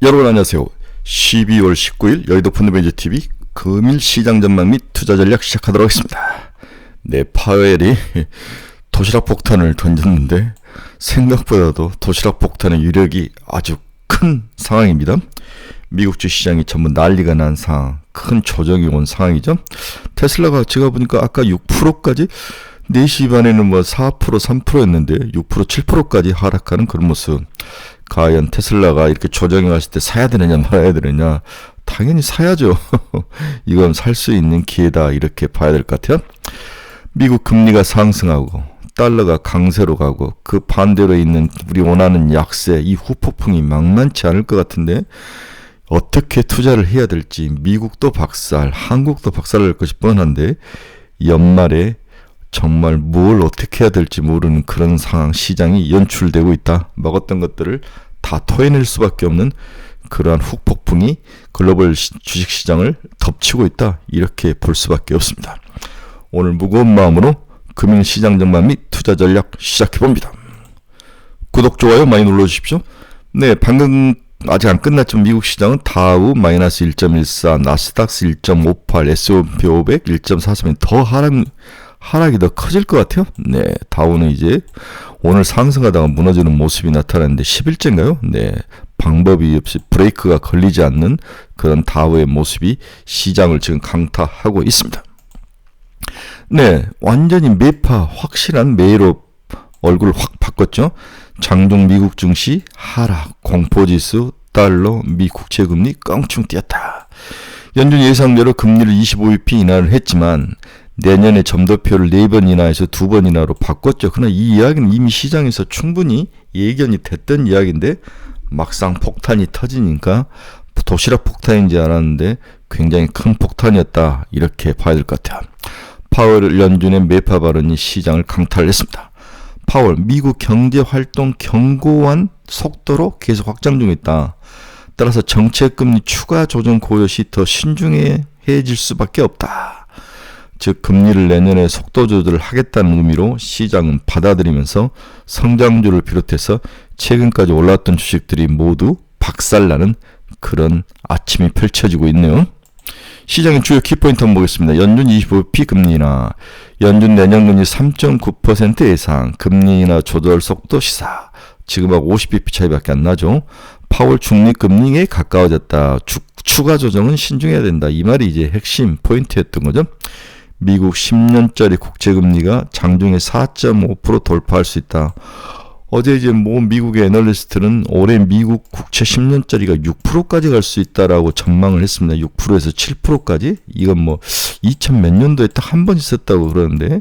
여러분 안녕하세요. 12월 19일 여의도 펀드매니저TV 금일 시장 전망 및 투자 전략 시작하도록 하겠습니다. 네, 파웰이 도시락 폭탄을 던졌는데 생각보다도 도시락 폭탄의 위력이 아주 큰 상황입니다. 미국 주시장이 전부 난리가 난 상황, 큰 조정이 온 상황이죠. 테슬라가 제가 보니까 아까 6%까지 4시 반에는 뭐 4%, 3%였는데 6%, 7%까지 하락하는 그런 모습. 과연 테슬라가 이렇게 조정이 왔을 때 사야 되느냐 말아야 되느냐, 당연히 사야죠. 이건 살 수 있는 기회다, 이렇게 봐야 될 것 같아요. 미국 금리가 상승하고 달러가 강세로 가고 그 반대로 있는 우리 원하는 약세, 이 후폭풍이 만만치 않을 것 같은데 어떻게 투자를 해야 될지, 미국도 박살, 한국도 박살날 것이 뻔한데 연말에 정말 뭘 어떻게 해야 될지 모르는 그런 상황, 시장이 연출되고 있다. 먹었던 것들을 다 토해낼 수밖에 없는 그러한 후폭풍이 글로벌 주식시장을 덮치고 있다, 이렇게 볼 수밖에 없습니다. 오늘 무거운 마음으로 금융시장 전망 및 투자 전략 시작해봅니다. 구독, 좋아요 많이 눌러주십시오. 네, 방금 아직 안 끝났지만 미국 시장은 다우 마이너스 1.14, 나스닥스 1.58, S&P 500 1.43, 더 하락이 더 커질 것 같아요. 네, 다우는 이제 오늘 상승하다가 무너지는 모습이 나타났는데 10일째인가요? 네, 방법이 없이 브레이크가 걸리지 않는 그런 다우의 모습이 시장을 지금 강타하고 있습니다. 네, 완전히 매파 확실한 매로 얼굴을 확 바꿨죠. 장중 미국 증시 하락, 공포지수, 달러, 미 국채금리 껑충 뛰었다. 연준 예상대로 금리를 25bp 인하를 했지만 내년에 점도표를 4번 인하해서 2번 인하로 바꿨죠. 그러나 이 이야기는 이미 시장에서 충분히 예견이 됐던 이야기인데 막상 폭탄이 터지니까 도시락 폭탄인지 알았는데 굉장히 큰 폭탄이었다, 이렇게 봐야 될 것 같아요. 파월 연준의 매파 발언이 시장을 강탈했습니다. 파월, 미국 경제활동 견고한 속도로 계속 확장 중에 있다. 따라서 정책금리 추가 조정 고려 시 더 신중해질 수밖에 없다. 즉 금리를 내년에 속도 조절을 하겠다는 의미로 시장은 받아들이면서 성장주를 비롯해서 최근까지 올랐던 주식들이 모두 박살나는 그런 아침이 펼쳐지고 있네요. 시장의 주요 키포인트 한번 보겠습니다. 연준 25bp 금리 인하, 연준 내년 금리 3.9% 예상, 금리 인하 조절 속도 시사, 지금하고 50bp 차이밖에 안 나죠. 파월 중립금리에 가까워졌다. 추가 조정은 신중해야 된다. 이 말이 이제 핵심 포인트였던 거죠. 미국 10년짜리 국채금리가 장중에 4.5% 돌파할 수 있다. 어제 이제 미국의 애널리스트는 올해 미국 국채 10년짜리가 6%까지 갈 수 있다라고 전망을 했습니다. 6%에서 7%까지. 이건 2000 몇 년도에 딱 한 번 있었다고 그러는데,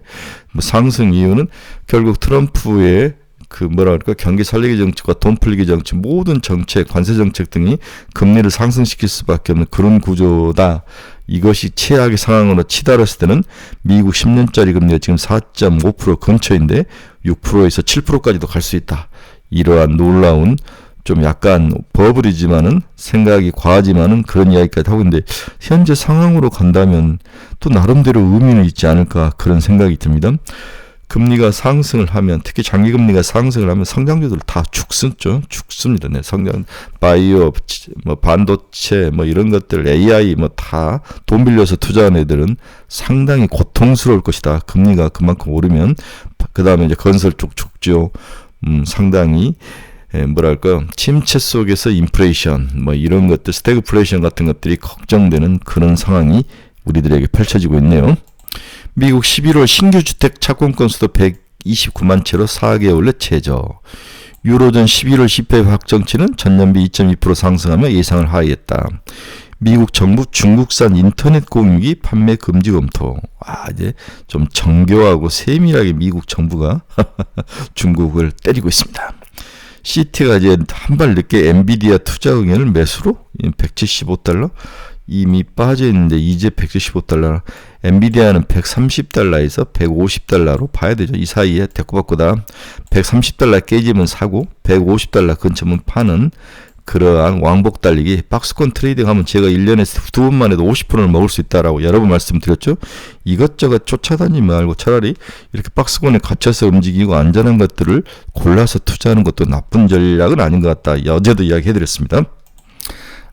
상승 이유는 결국 트럼프의 경기 살리기 정책과 돈 풀리기 정책, 모든 정책, 관세 정책 등이 금리를 상승시킬 수밖에 없는 그런 구조다. 이것이 최악의 상황으로 치달았을 때는 미국 10년짜리 금리가 지금 4.5% 근처인데 6%에서 7%까지도 갈 수 있다. 이러한 놀라운, 좀 약간 버블이지만은 생각이 과하지만은 그런 이야기까지 하고 있는데, 현재 상황으로 간다면 또 나름대로 의미는 있지 않을까, 그런 생각이 듭니다. 금리가 상승을 하면, 특히 장기금리가 상승을 하면 성장주들 다 죽습니다. 네, 성장, 바이오, 반도체, 이런 것들, AI, 다 돈 빌려서 투자한 애들은 상당히 고통스러울 것이다. 금리가 그만큼 오르면. 그 다음에 이제 건설 쪽 죽죠. 상당히, 침체 속에서 인플레이션, 이런 것들, 스태그플레이션 같은 것들이 걱정되는 그런 상황이 우리들에게 펼쳐지고 있네요. 미국 11월 신규 주택 착공 건수도 129만 채로 4개월내 최저. 유로존 11월 CPI 확정치는 전년비 2.2% 상승하며 예상을 하회했다. 미국 정부 중국산 인터넷 공유기 판매 금지 검토. 이제 좀 정교하고 세밀하게 미국 정부가 중국을 때리고 있습니다. 시티가 이제 한 발 늦게 엔비디아 투자 의견을 매수로 175달러 이미 빠져 있는데 이제 175달러, 엔비디아는 130달러에서 150달러로 봐야 되죠. 이 사이에 대꾸받고다 130달러 깨지면 사고 150달러 근처면 파는 그러한 왕복 달리기, 박스권 트레이딩 하면 제가 1년에 2번만 해도 50%를 먹을 수 있다라고 여러 번 말씀드렸죠. 이것저것 쫓아다니지 말고 차라리 이렇게 박스권에 갇혀서 움직이고 안전한 것들을 골라서 투자하는 것도 나쁜 전략은 아닌 것 같다. 어제도 이야기해드렸습니다.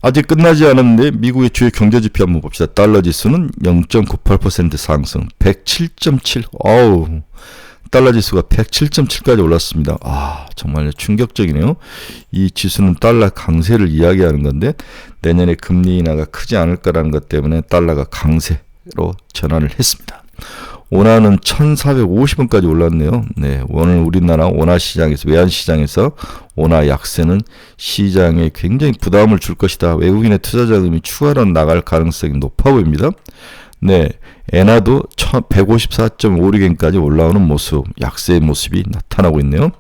아직 끝나지 않았는데 미국의 주요 경제지표 한번 봅시다. 달러 지수는 0.98% 상승, 107.7. 어우, 달러 지수가 107.7까지 올랐습니다. 아, 정말 충격적이네요. 이 지수는 달러 강세를 이야기하는 건데 내년에 금리 인하가 크지 않을 거라는 것 때문에 달러가 강세로 전환을 했습니다. 원화는 1,450원까지 올랐네요. 네, 오늘 우리나라 원화 시장에서, 외환 시장에서 원화 약세는 시장에 굉장히 부담을 줄 것이다. 외국인의 투자 자금이 추가로 나갈 가능성이 높아 보입니다. 네, 엔화도 154.56엔까지 올라오는 모습, 약세의 모습이 나타나고 있네요.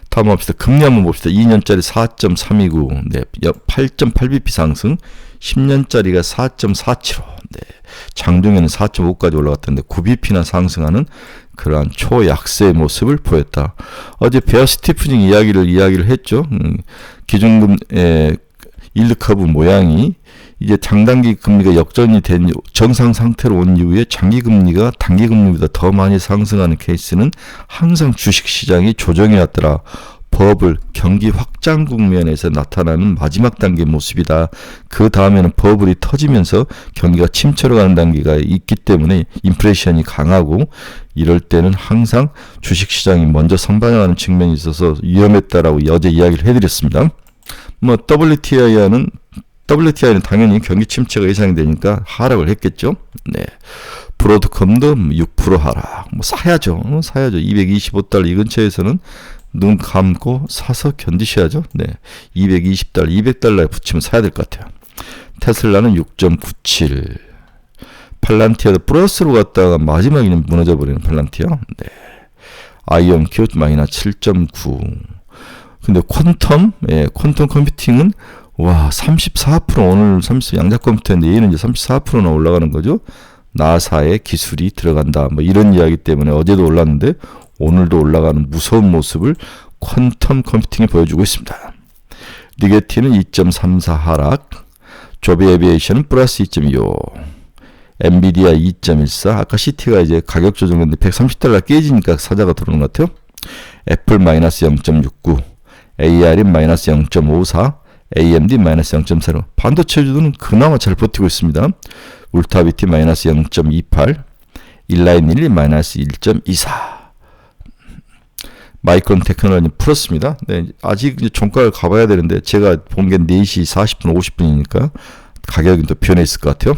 다음 봅시다. 금리 한번 봅시다. 2년짜리 4.329, 네, 8.8bp 상승, 10년짜리가 4.475, 네, 장중에는 4.5까지 올라갔던데 9bp나 상승하는 그러한 초약세의 모습을 보였다. 어제 베어 스티프닝 이야기를 했죠. 기준금 일드 커브 모양이 이제 장단기 금리가 역전이 된 정상 상태로 온 이후에 장기 금리가 단기 금리보다 더 많이 상승하는 케이스는 항상 주식 시장이 조정해 왔더라. 버블, 경기 확장 국면에서 나타나는 마지막 단계 모습이다. 그 다음에는 버블이 터지면서 경기가 침체로 가는 단계가 있기 때문에 인플레이션이 강하고 이럴 때는 항상 주식시장이 먼저 선반영하는 측면이 있어서 위험했다라고 어제 이야기를 해드렸습니다. 뭐 WTI는 당연히 경기 침체가 예상이 되니까 하락을 했겠죠. 네. 브로드컴도 6% 하락. 뭐 사야죠. 225달러 이 근처에서는 눈 감고 사서 견디셔야죠. 네. 220달러, 200달러에 붙이면 사야 될 것 같아요. 테슬라는 6.97. 팔란티아도 플러스로 갔다가 마지막에는 무너져버리는 팔란티아. 네. IonQ 마이너스 7.9. 근데 퀀텀 컴퓨팅은 와, 34% 오늘 30 양자 컴퓨터인데 얘는 이제 34%나 올라가는 거죠. 나사의 기술이 들어간다. 뭐 이런 이야기 때문에 어제도 올랐는데 오늘도 올라가는 무서운 모습을 퀀텀 컴퓨팅이 보여주고 있습니다. 리게티는 2.34 하락, 조비 에비에이션은 플러스 2.25, 엔비디아 2.14, 아까 CT가 이제 가격 조정했는데 130달러 깨지니까 사자가 들어오는 것 같아요. 애플 마이너스 0.69, AR이 마이너스 0.54, AMD 마이너스 0.45. 반도체주들은 그나마 잘 버티고 있습니다. 울타비티 마이너스 0.28, 일라인일이 마이너스 1.24. 마이크론 테크놀로지 풀었습니다. 네, 아직 이제 종가를 가봐야 되는데 제가 본 게 4시 40분, 50분이니까 가격이 또 변해 있을 것 같아요.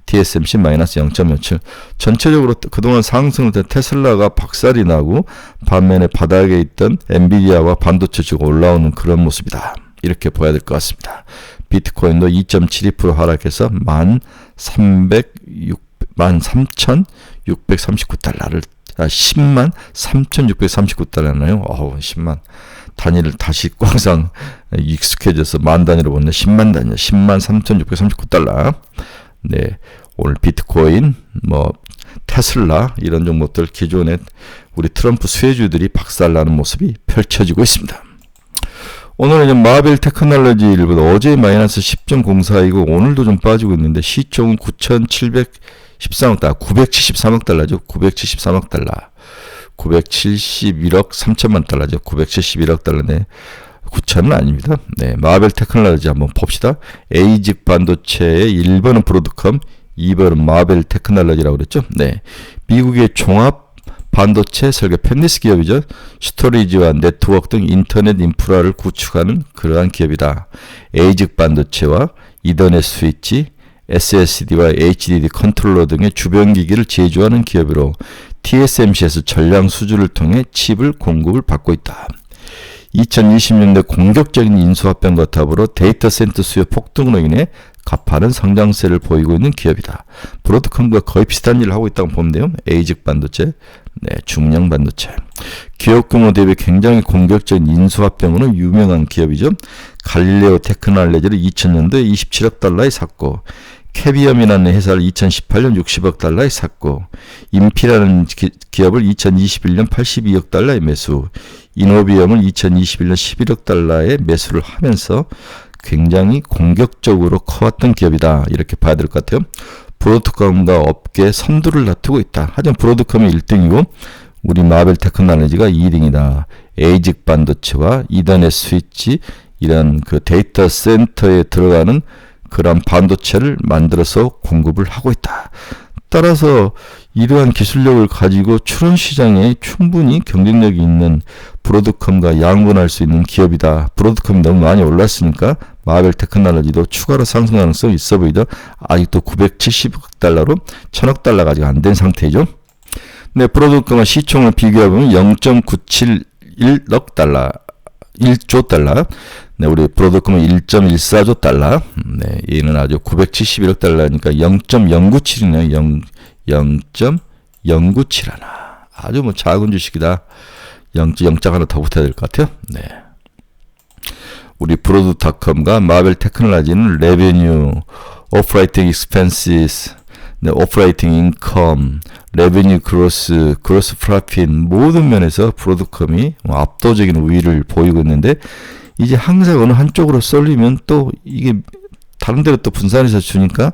TSMC 마이너스 0.57. 전체적으로 그동안 상승을 때 테슬라가 박살이 나고 반면에 바닥에 있던 엔비디아와 반도체주가 올라오는 그런 모습이다. 이렇게 봐야 될 것 같습니다. 비트코인도 2.72% 하락해서 13,639달러를 103,639달러나요? 어우, 10만 단위를 다시 꽝상 익숙해져서 만 단위로 보네. 10만 단위, 103,639달러. 네, 오늘 비트코인, 뭐 테슬라 이런 종목들 기존에 우리 트럼프 수혜주들이 박살나는 모습이 펼쳐지고 있습니다. 오늘은 이제 마벨 테크놀로지일보다 어제 마이너스 10.04이고 오늘도 좀 빠지고 있는데 시총은 9,713억 달러, 973억 달러죠. 973억 달러. 971억 3천만 달러죠. 971억 달러네. 9천은 아닙니다. 네, 마벨 테크놀로지 한번 봅시다. 에이직 반도체의 1번은 브로드컴, 2번은 마벨 테크놀로지라고 그랬죠. 네, 미국의 종합 반도체 설계 팹리스 기업이죠. 스토리지와 네트워크 등 인터넷 인프라를 구축하는 그러한 기업이다. 에이직 반도체와 이더넷 스위치, SSD와 HDD 컨트롤러 등의 주변 기기를 제조하는 기업으로 TSMC에서 전량 수주를 통해 칩을 공급을 받고 있다. 2020년대 공격적인 인수합병과 더불어 데이터 센터 수요 폭등으로 인해 가파른 성장세를 보이고 있는 기업이다. 브로드컴과 거의 비슷한 일을 하고 있다고 보면 돼요. 에이직 반도체, 네, 중량 반도체. 기업 규모 대비 굉장히 공격적인 인수합병으로 유명한 기업이죠. 갈릴레오 테크놀로지를 2000년도에 27억 달러에 샀고, 캐비엄이라는 회사를 2018년 60억 달러에 샀고, 인피라는 기업을 2021년 82억 달러에 매수, 이노비엄을 2021년 11억 달러에 매수를 하면서 굉장히 공격적으로 커왔던 기업이다. 이렇게 봐야 될 것 같아요. 브로드컴과 업계 선두를 다투고 있다. 하지만 브로드컴이 1등이고 우리 마벨 테크놀로지가 2등이다. 에이직 반도체와 이더넷 스위치, 이런 그 데이터 센터에 들어가는 그런 반도체를 만들어서 공급을 하고 있다. 따라서 이러한 기술력을 가지고 출원 시장에 충분히 경쟁력이 있는 브로드컴과 양분할 수 있는 기업이다. 브로드컴이 너무 많이 올랐으니까 마벨 테크놀로지도 추가로 상승 가능성이 있어 보이죠. 아직도 970억 달러로 1000억 달러가 아직 안 된 상태죠. 네, 브로드컴과 시총을 비교해보면 0.971억 달러, 1조 달러. 네, 우리 브로드컴은 1.14조 달러. 네, 얘는 아주 971억 달러니까 0.097이네요. 0.097 하나. 아주 뭐 작은 주식이다. 0자 하나 더 붙어야 될 것 같아요. 네. 우리 브로드닷컴과 마벨 테크놀로지는 레베뉴, 오퍼레이팅 익스펜시스, 네, 오퍼레이팅 인컴, 레베뉴 그로스, 그로스 프라핏 모든 면에서 브로드컴이 압도적인 우위를 보이고 있는데 이제 항상 어느 한쪽으로 쏠리면 또 이게 다른 데로 또 분산해서 주니까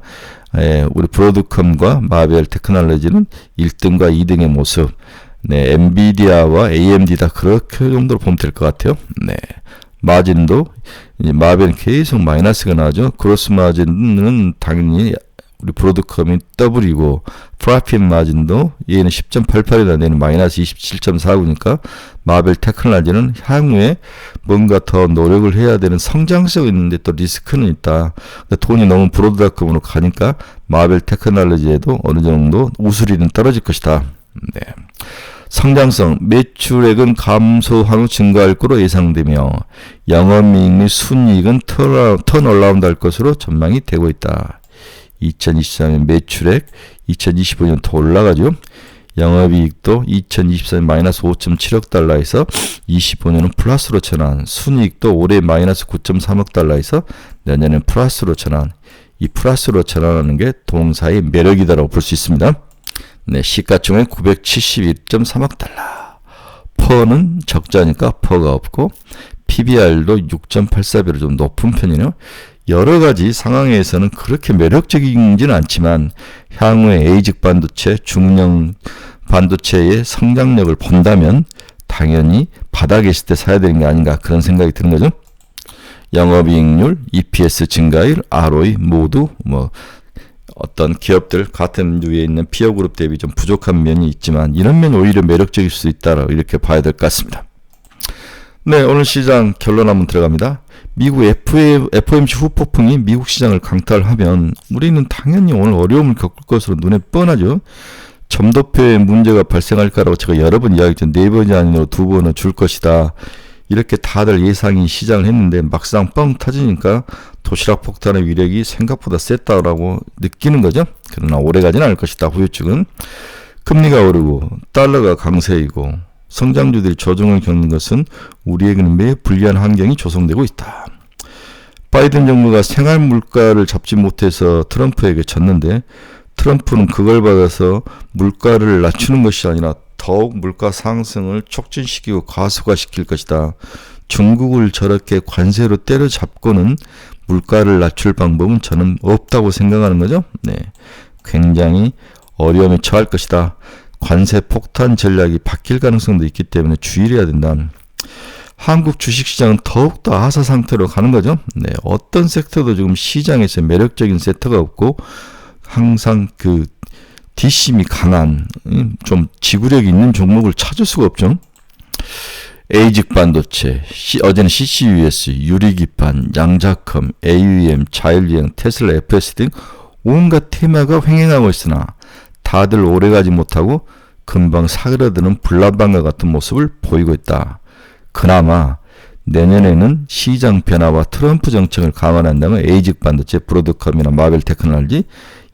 우리 브로드컴과 마벨 테크놀로지는 1등과 2등의 모습. 네, 엔비디아와 AMD다 그렇게 정도로 보면 될 것 같아요. 네. 마진도 이제 마벨은 계속 마이너스가 나죠. 그로스 마진은 당연히 우리 브로드컴이 더블이고 프라핏 마진도 얘는 10.88이다. 얘는 마이너스 27.49니까 마벨 테크놀로지는 향후에 뭔가 더 노력을 해야 되는 성장성이 있는데 또 리스크는 있다. 돈이 너무 브로드닷컴으로 가니까 마벨 테크놀로지에도 어느 정도 우수리는 떨어질 것이다. 네. 성장성, 매출액은 감소한 후 증가할 것으로 예상되며 영업이익 및 순이익은 턴어라운드 할 것으로 전망이 되고 있다. 2023년 매출액 2025년 더 올라가죠. 영업이익도 2024년 마이너스 5.7억 달러에서 25년은 플러스로 전환, 순이익도 올해 마이너스 9.3억 달러에서 내년엔 플러스로 전환. 이 플러스로 전환하는 게 동사의 매력이다라고 볼 수 있습니다. 네, 시가총액 971.3억 달러. 퍼는 적자니까 퍼가 없고 PBR도 6.84배로 좀 높은 편이네요. 여러 가지 상황에서는 그렇게 매력적이지는 않지만 향후에 에이직 반도체, 중형 반도체의 성장력을 본다면 당연히 바닥에 있을 때 사야 되는 게 아닌가 그런 생각이 드는 거죠. 영업이익률, EPS 증가율, ROE 모두 뭐 어떤 기업들 같은 류에 있는 피어 그룹 대비 좀 부족한 면이 있지만 이런 면 오히려 매력적일 수 있다 이렇게 봐야 될 것 같습니다. 네, 오늘 시장 결론 한번 들어갑니다. 미국 FOMC 후폭풍이 미국 시장을 강탈하면 우리는 당연히 오늘 어려움을 겪을 것으로 눈에 뻔하죠. 점도표에 문제가 발생할 거라고 제가 여러 번 이야기했죠. 4번이 아니라 2번은 줄 것이다. 이렇게 다들 예상이 시장을 했는데 막상 뻥 터지니까 도시락 폭탄의 위력이 생각보다 셌다라고 느끼는 거죠. 그러나 오래가지는 않을 것이다. 후유증은 금리가 오르고 달러가 강세이고 성장주들이 조정을 겪는 것은 우리에게는 매우 불리한 환경이 조성되고 있다. 바이든 정부가 생활 물가를 잡지 못해서 트럼프에게 졌는데 트럼프는 그걸 받아서 물가를 낮추는 것이 아니라 더욱 물가 상승을 촉진시키고 가속화시킬 것이다. 중국을 저렇게 관세로 때려잡고는 물가를 낮출 방법은 저는 없다고 생각하는 거죠. 네, 굉장히 어려움에 처할 것이다. 관세 폭탄 전략이 바뀔 가능성도 있기 때문에 주의를 해야 된다. 한국 주식시장은 더욱더 하사 상태로 가는 거죠. 네, 어떤 섹터도 지금 시장에서 매력적인 섹터가 없고 항상 그 뒷심이 강한 좀 지구력이 있는 종목을 찾을 수가 없죠. 에이직 반도체, 어제는 CCUS, 유리기판, 양자컴, AUM, 자율주행, 테슬라, FS 등 온갖 테마가 횡행하고 있으나 다들 오래가지 못하고 금방 사그라드는 불나방과 같은 모습을 보이고 있다. 그나마 내년에는 시장 변화와 트럼프 정책을 감안한다면 에이직 반도체, 브로드컴이나 마벨 테크놀로지,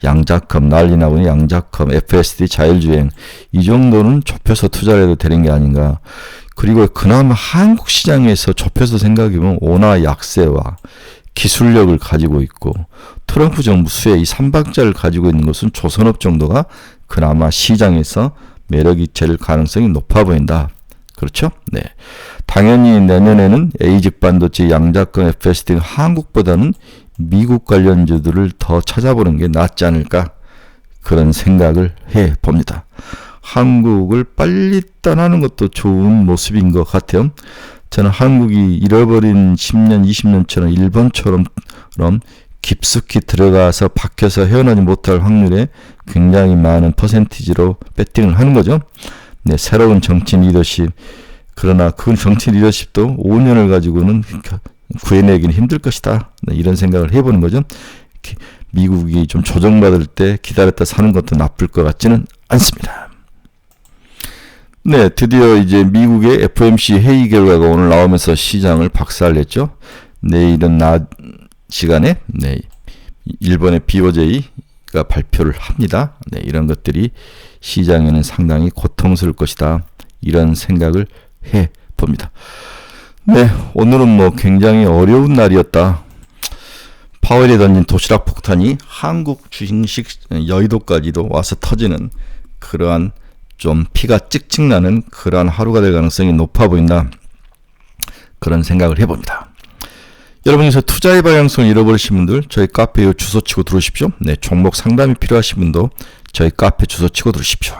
양자컴, 난리 나고 양자컴, FSD, 자율주행 이 정도는 좁혀서 투자를 해도 되는 게 아닌가. 그리고 그나마 한국 시장에서 좁혀서 생각해보면 원화 약세와 기술력을 가지고 있고 트럼프 정부 수의 이 3박자를 가지고 있는 것은 조선업 정도가 그나마 시장에서 매력이 될 가능성이 높아 보인다. 그렇죠? 네. 당연히 내년에는 에이직 반도체, 양자컴, FS 등 한국보다는 미국 관련주들을 더 찾아보는 게 낫지 않을까 그런 생각을 해 봅니다. 한국을 빨리 떠나는 것도 좋은 모습인 것 같아요. 저는 한국이 잃어버린 10년, 20년처럼 일본처럼 깊숙이 들어가서 박혀서 헤어나지 못할 확률에 굉장히 많은 퍼센티지로 배팅을 하는 거죠. 네, 새로운 정치 리더십. 그러나 그 정치 리더십도 5년을 가지고는 구해내기는 힘들 것이다. 네, 이런 생각을 해보는 거죠. 미국이 좀 조정받을 때 기다렸다 사는 것도 나쁠 것 같지는 않습니다. 네, 드디어 이제 미국의 FOMC 회의 결과가 오늘 나오면서 시장을 박살냈죠. 내일은 낮 시간에 네, 일본의 BOJ가 발표를 합니다. 네, 이런 것들이 시장에는 상당히 고통스러울 것이다. 이런 생각을 해 봅니다. 네, 오늘은 뭐 굉장히 어려운 날이었다. 파웰이 던진 도시락 폭탄이 한국 주식 여의도까지도 와서 터지는 그러한 좀 피가 찍찍 나는 그러한 하루가 될 가능성이 높아 보인다. 그런 생각을 해봅니다. 여러분께서 투자의 방향성을 잃어버리신 분들 저희 카페에 주소 치고 들어오십시오. 네, 종목 상담이 필요하신 분도 저희 카페 주소 치고 들어오십시오.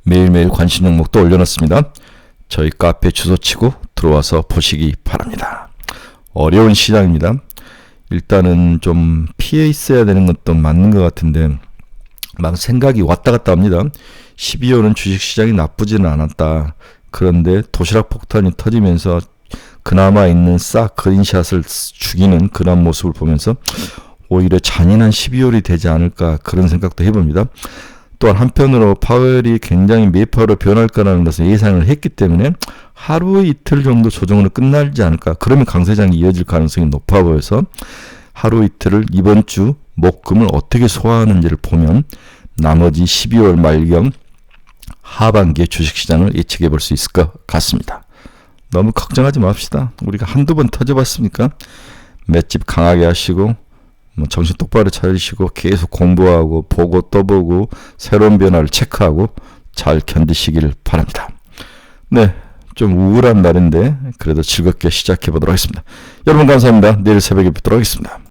매일매일 관심 종목도 올려놨습니다. 저희 카페 주소 치고 들어와서 보시기 바랍니다. 어려운 시장입니다. 일단은 좀 피해 있어야 되는 것도 맞는 것 같은데 막 생각이 왔다 갔다 합니다. 12월은 주식시장이 나쁘지는 않았다. 그런데 도시락 폭탄이 터지면서 그나마 있는 싹 그린샷을 죽이는 그런 모습을 보면서 오히려 잔인한 12월이 되지 않을까 그런 생각도 해봅니다. 또한 한편으로 파웰이 굉장히 매파로 변할 거라는 것을 예상을 했기 때문에 하루 이틀 정도 조정으로 끝나지 않을까. 그러면 강세장이 이어질 가능성이 높아 보여서 하루 이틀을 이번 주 목금을 어떻게 소화하는지를 보면 나머지 12월 말경 하반기에 주식시장을 예측해 볼 수 있을 것 같습니다. 너무 걱정하지 맙시다. 우리가 한두 번 터져봤으니까 맷집 강하게 하시고 정신 똑바로 차리시고 계속 공부하고 보고 또 보고 새로운 변화를 체크하고 잘 견디시길 바랍니다. 네, 좀 우울한 날인데 그래도 즐겁게 시작해 보도록 하겠습니다. 여러분 감사합니다. 내일 새벽에 뵙도록 하겠습니다.